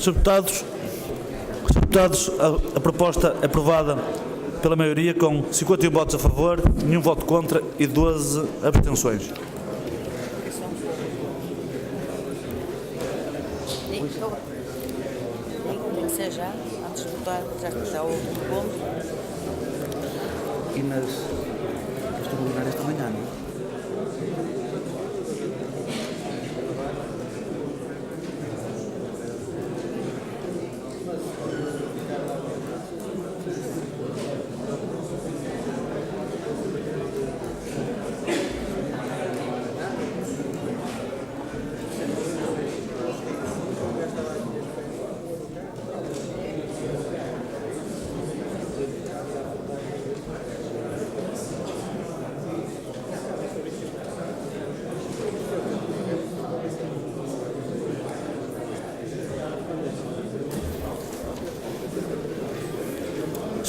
Sr. Deputados, a proposta é aprovada pela maioria com 51 votos a favor, nenhum voto contra e 12 abstenções. Tem que ser já, antes de votar, já que está o último ponto. E nas... Estou a ligar esta manhã, não é?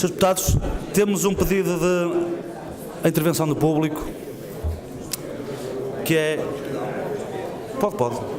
Srs. Deputados, temos um pedido de intervenção do público, que é... Pode.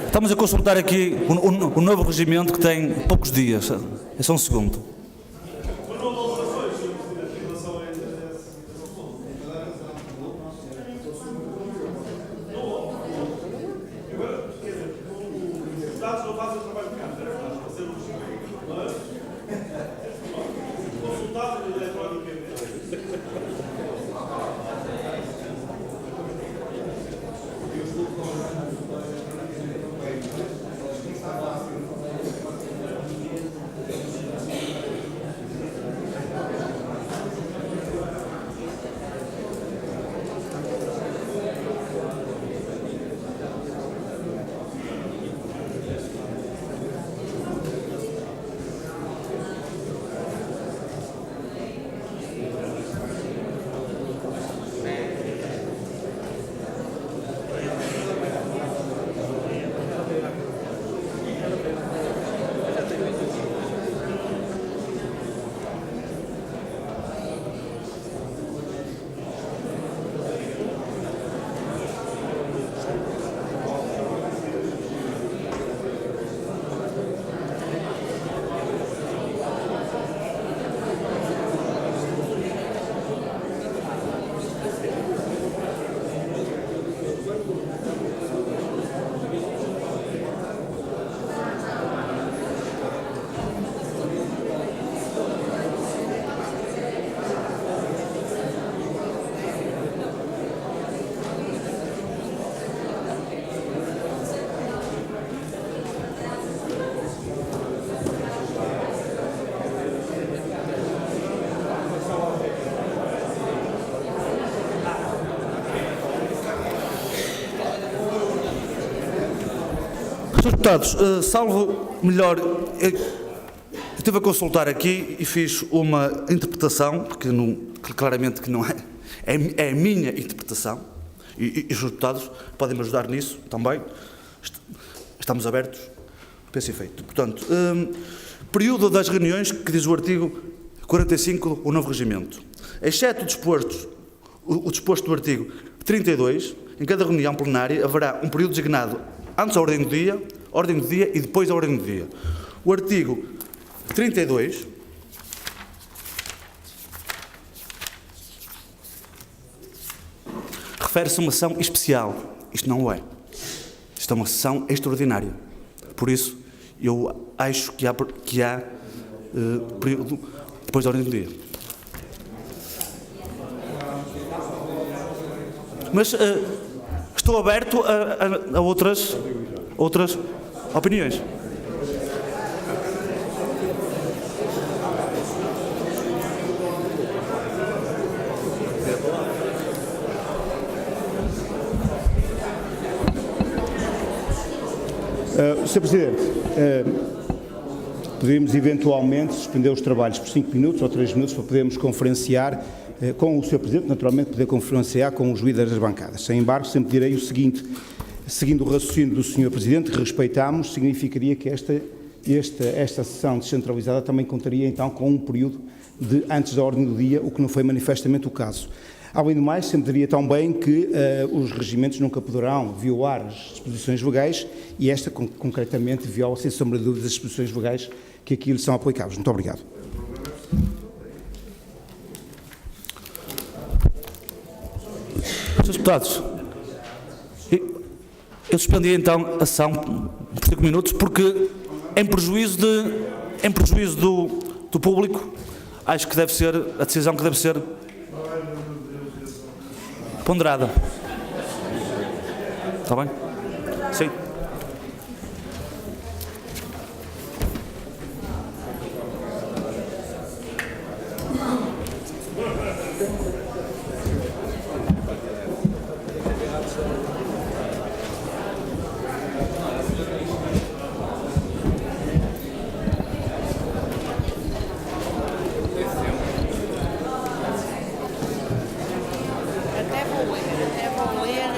Estamos a consultar aqui o novo regimento, que tem poucos dias. É só um segundo. Srs. Deputados, salvo melhor, eu estive a consultar aqui e fiz uma interpretação, que claramente que não é, é a minha interpretação, e os deputados podem me ajudar nisso também. Estamos abertos, penso e feito. Portanto, período das reuniões, que diz o artigo 45 do novo regimento. Exceto o disposto do artigo 32, em cada reunião plenária haverá um período designado antes da ordem do dia e depois da ordem do dia. O artigo 32 refere-se a uma sessão especial. Isto não é. Isto é uma sessão extraordinária. Por isso, eu acho que há período depois da ordem do dia. mas estou aberto a outras opiniões. Sr. Presidente, podemos eventualmente suspender os trabalhos por 5 minutos ou 3 minutos para podermos conferenciar com o Sr. Presidente, naturalmente poder conferenciar com os líderes das bancadas. Sem embargo, sempre direi o seguinte, seguindo o raciocínio do Sr. Presidente, que respeitamos, significaria que esta sessão descentralizada também contaria então com um período antes da ordem do dia, o que não foi manifestamente o caso. Além do mais, sempre diria também que os regimentos nunca poderão violar as disposições legais e esta, concretamente, viola, sem sombra de dúvidas, as disposições legais que aqui lhe são aplicáveis. Muito obrigado. Senhores deputados, eu suspendi então a sessão por 5 minutos porque, em prejuízo do público, acho que deve ser a decisão que deve ser ponderada. Está bem? Sim. Até vou ler.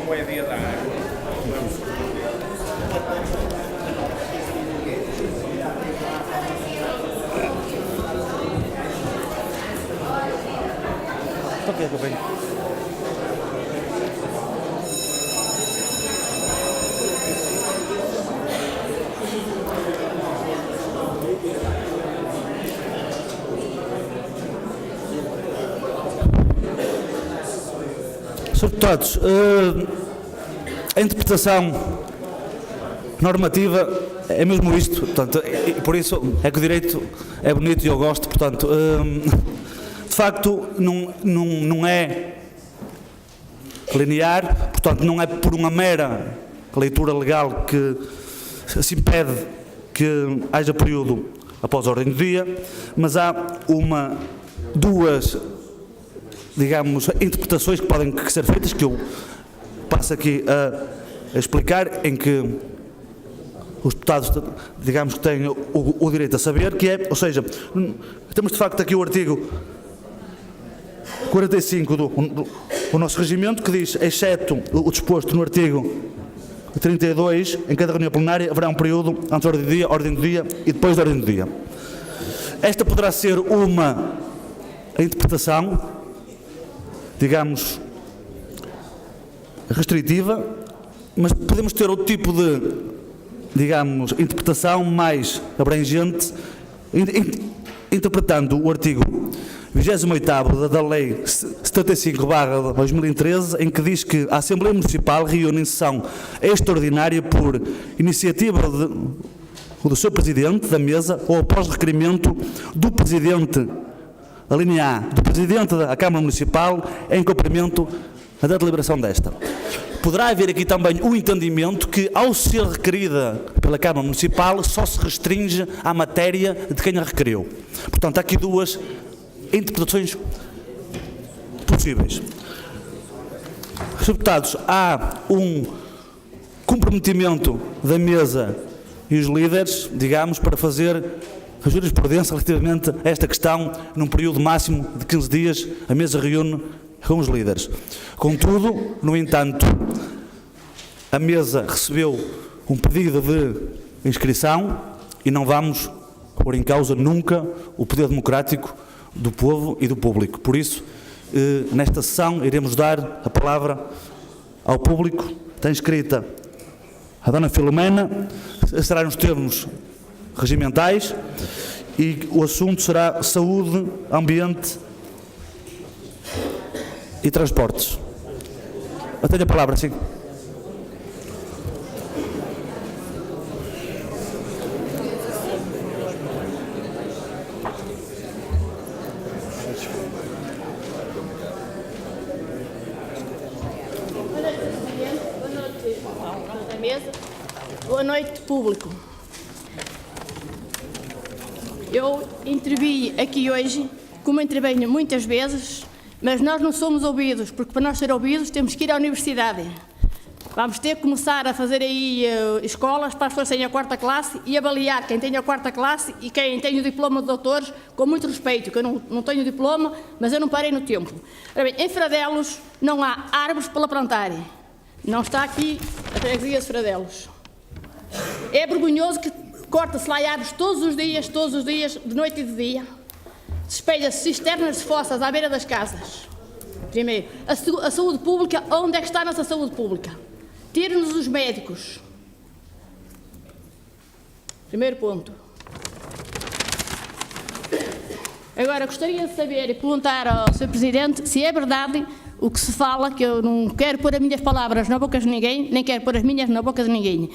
moedinha da água. Ok, que eu venho. Sr. Deputados, a interpretação normativa é mesmo isto, portanto, e por isso é que o direito é bonito e eu gosto, portanto, de facto não é linear, portanto não é por uma mera leitura legal que se impede que haja período após a ordem do dia, mas há duas, digamos, interpretações que podem ser feitas, que eu passo aqui a explicar, em que os deputados, digamos, que têm o direito a saber, que é, ou seja, temos de facto aqui o artigo 45 do nosso regimento, que diz, exceto o disposto no artigo 32, em cada reunião plenária haverá um período antes da ordem do dia e depois da ordem do dia. Esta poderá ser uma interpretação, digamos, restritiva, mas podemos ter outro tipo de, digamos, interpretação mais abrangente, interpretando o artigo 28º da Lei 75/2013, em que diz que a Assembleia Municipal reúne em sessão extraordinária por iniciativa do seu Presidente da Mesa ou após requerimento do Presidente, a linha A, do Presidente da Câmara Municipal, em cumprimento da deliberação desta. Poderá haver aqui também o entendimento que, ao ser requerida pela Câmara Municipal, só se restringe à matéria de quem a requeriu. Portanto, há aqui duas interpretações possíveis. Senhores deputados, há um comprometimento da mesa e os líderes, digamos, para fazer a jurisprudência relativamente a esta questão num período máximo de 15 dias. A mesa reúne com os líderes. Contudo, no entanto, a mesa recebeu um pedido de inscrição e não vamos pôr em causa nunca o poder democrático do povo e do público. Por isso, nesta sessão, iremos dar a palavra ao público. Está inscrita a Dona Filomena, será nos termos regimentais e o assunto será saúde, ambiente e transportes. Eu tenho a palavra, sim. Boa noite, público. Eu intervi aqui hoje, como intervenho muitas vezes, mas nós não somos ouvidos, porque para nós ser ouvidos temos que ir à universidade. Vamos ter que começar a fazer aí escolas para as pessoas que têm a 4ª classe e avaliar quem tem a 4ª classe e quem tem o diploma de doutores, com muito respeito, que eu não tenho diploma, mas eu não parei no tempo. Ora bem, em Fradelos não há árvores para plantar. Não está aqui a freguesia de Fradelos. É vergonhoso que corta-se lá árvores todos os dias, de noite e de dia. Despelha-se cisternas de fossas à beira das casas. Primeiro, a saúde pública, onde é que está a nossa saúde pública? Tire-nos os médicos. Primeiro ponto. Agora, gostaria de saber e perguntar ao Sr. Presidente se é verdade o que se fala, que eu não quero pôr as minhas palavras na boca de ninguém, nem quero pôr as minhas na boca de ninguém.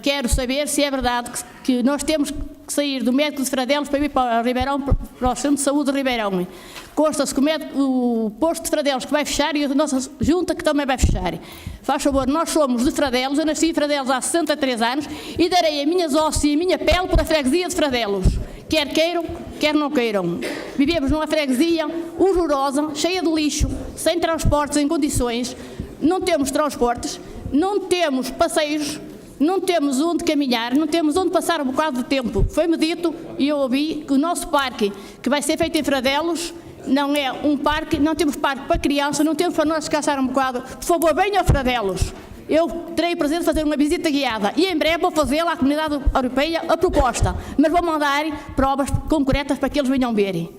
Quero saber se é verdade que nós temos que sair do médico de Fradelos para ir para o Ribeirão, para o Centro de Saúde de Ribeirão. Consta-se que o posto de Fradelos que vai fechar e a nossa junta que também vai fechar. Faz favor, nós somos de Fradelos, eu nasci em Fradelos há 63 anos e darei as minhas ossos e a minha pele para a freguesia de Fradelos. Quer queiram, quer não queiram. Vivemos numa freguesia horrorosa, cheia de lixo, sem transportes em condições, não temos transportes, não temos passeios, não temos onde caminhar, não temos onde passar um bocado de tempo. Foi-me dito e eu ouvi que o nosso parque, que vai ser feito em Fradelos, não é um parque, não temos parque para crianças, não temos para nós descansar um bocado. Por favor, venham a Fradelos. Eu terei o prazer de fazer uma visita guiada e em breve vou fazer à Comunidade Europeia a proposta, mas vou mandar provas concretas para que eles venham verem.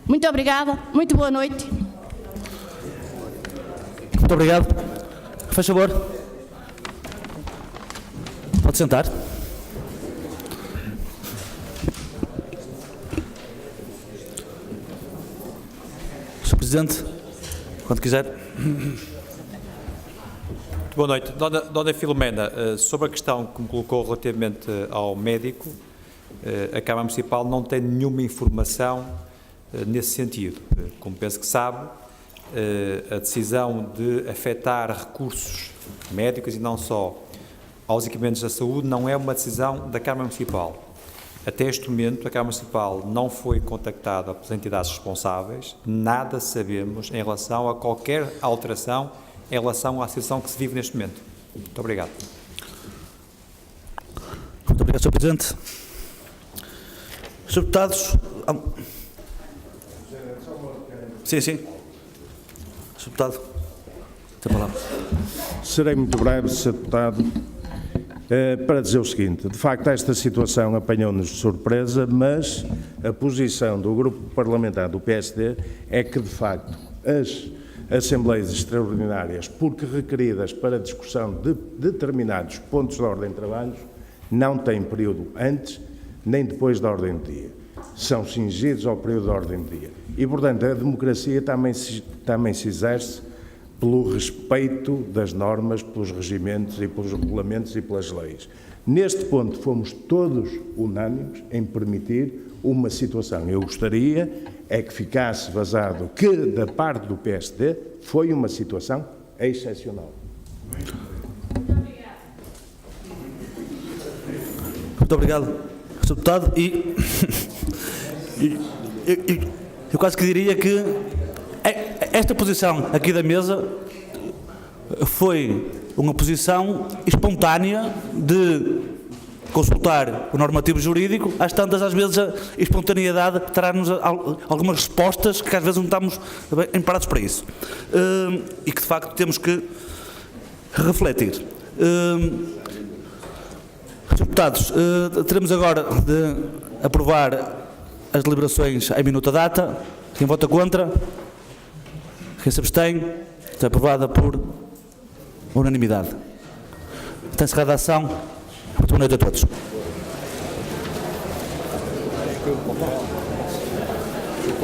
Muito obrigada, muito boa noite. Muito obrigado. Faz favor. Pode sentar. Sr. Presidente, quando quiser. Boa noite. Dona Filomena, sobre a questão que me colocou relativamente ao médico, a Câmara Municipal não tem nenhuma informação nesse sentido. Como penso que sabe, a decisão de afetar recursos médicos e não só aos equipamentos da saúde não é uma decisão da Câmara Municipal. Até este momento, a Câmara Municipal não foi contactada pelas entidades responsáveis, nada sabemos em relação a qualquer alteração em relação à situação que se vive neste momento. Muito obrigado. Muito obrigado, Sr. Presidente. Sr. Deputados... Sim. Sr. Deputado, tem a palavra. Serei muito breve, Sr. Deputado, para dizer o seguinte: de facto esta situação apanhou-nos de surpresa, mas a posição do grupo parlamentar do PSD é que de facto as Assembleias Extraordinárias, porque requeridas para discussão de determinados pontos de ordem de trabalhos, não têm período antes nem depois da ordem do dia. São cingidos ao período da ordem do dia. E, portanto, a democracia também se exerce pelo respeito das normas, pelos regimentos e pelos regulamentos e pelas leis. Neste ponto fomos todos unânimes em permitir uma situação. Eu gostaria é que ficasse vazado que, da parte do PSD, foi uma situação excepcional. Muito obrigado, Sr. Deputado. Eu quase que diria que esta posição aqui da mesa foi uma posição espontânea de consultar o normativo jurídico. Às tantas, às vezes, a espontaneidade terá-nos algumas respostas que às vezes não estamos preparados para isso. E que, de facto, temos que refletir. Sr. Deputados, teremos agora de aprovar as deliberações em minuta data. Quem vota contra? Quem se abstém? Está aprovada por unanimidade. Está encerrada a ação. Muito boa noite a todos. Eu